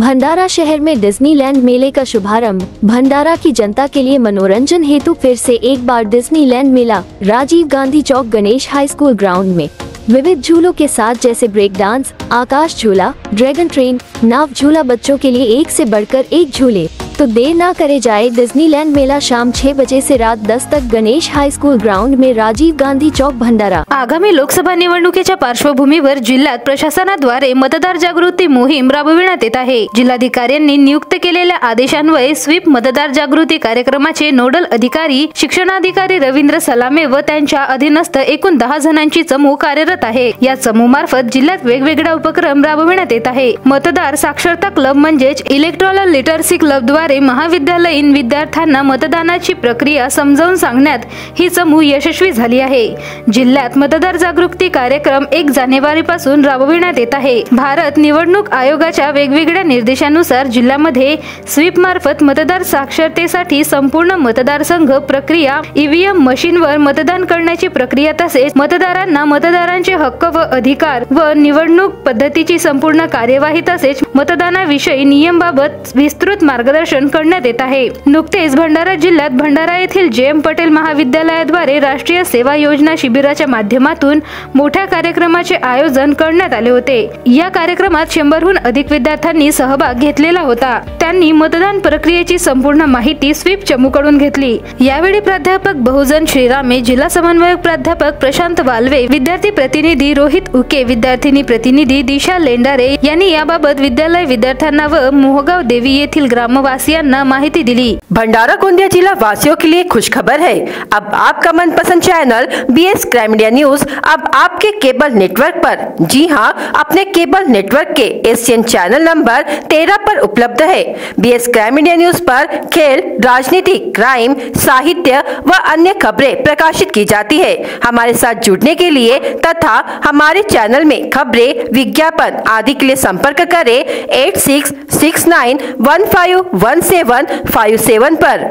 भंडारा शहर में डिज्नीलैंड मेले का शुभारंभ। भंडारा की जनता के लिए मनोरंजन हेतु फिर से एक बार डिज्नीलैंड मेला राजीव गांधी चौक गणेश हाई स्कूल ग्राउंड में विविध झूलों के साथ जैसे ब्रेक डांस, आकाश झूला, ड्रैगन ट्रेन, नाव झूला, बच्चों के लिए एक से बढ़कर एक झूले। तो देर ना करे जाए, डिज्नीलैंड मेला शाम 6 बजे से रात 10 तक गणेश हाई स्कूल ग्राउंड में राजीव गांधी चौक भंडारा। आगामी लोकसभा निवडणुकीच्या पार्श्वभूमीवर जिल्ह्यात प्रशासनाद्वारे मतदार जागृती मोहीम राबविण्यात येत आहे। जिल्हाधिकाऱ्यांनी नियुक्त केलेल्या आदेशान्वये स्वीप मतदार जागृती कार्यक्रमाचे नोडल अधिकारी शिक्षणाधिकारी रवींद्र सलामे व त्यांच्या अधीनस्थ एकूण 10 जणांची चमू कार्यरत आहे। या चमू मार्फत जिल्ह्यात वेगवेगळा उपक्रम राबविण्यात येत आहे। मतदार साक्षरता क्लब म्हणजेच इलेक्ट्रॉल लिटरसी क्लब द्वारे महाविद्यालयीन विद्यार्थ्यांना मतदानाची प्रक्रिया समजावून सांगण्यात ही चमू यशस्वी झाली आहे। जिल्ह्यात मतदार जागृती कार्यक्रम 1 जानेवारी पासून राबविण्यात येत आहे। भारत निवडणूक आयोगाच्या वेगवेगळ्या निर्देशानुसार जिल्ह्यामध्ये स्वीप मार्फत मतदार साक्षरतेसाठी संपूर्ण मतदारसंघ प्रक्रिया, ईव्हीएम मशीनवर मतदान करण्याची प्रक्रिया तसेच मतदारांना मतदारांचे हक्क व अधिकार व निवडणूक पद्धतीची संपूर्ण कार्यवाही तसेच मतदानाविषयी नियमाबाबत विस्तृत मार्गदर्शन करण्यात येत आहे। नुकतेच भंडारा जिल्ह्यात भंडारा येथील जे.एम. पटेल महाविद्यालयाद्वारे राष्ट्रीय सेवा योजना शिबिराच्या माध्यमातून मोठ्या कार्यक्रमाचे आयोजन करण्यात आले होते। या कार्यक्रमात 100हून अधिक विद्यार्थ्यांनी सहभाग घेतलेला होता। त्यांनी मतदान प्रक्रियेची संपूर्ण माहिती स्वीप चमूकडून घेतली। यावेळी प्राध्यापक बहुजन श्रीरामे, जिल्हा समन्वयक प्राध्यापक प्रशांत वाल्वे, विद्यार्थी प्रतिनिधी रोहित उके, विद्यार्थिनी प्रतिनिधी दिशा लेंडारे यांनी याबाबत विद्यालय विद्यार्थ्यांना व मोहगाव देवी येथील ग्रामवासियांना माहिती दिली। भंडारा गोंदिया जिला वासियों के लिए खुशखबर है। अब आपका मनपसंद channel BS crime media news अब आपके केबल नेटवर्क पर, जी हां, अपने केबल नेटवर्क के एशियन चैनल नंबर 13 पर उपलब्ध है। BS क्राइम मीडिया न्यूज पर खेल, राजनीति, क्राइम, साहित्य व अन्य खबरें प्रकाशित की जाती है। हमारे साथ जुड़ने के लिए तथा हमारे चैनल में खबरें, विज्ञापन आदि के लिए संपर्क करें 8669151757 पर।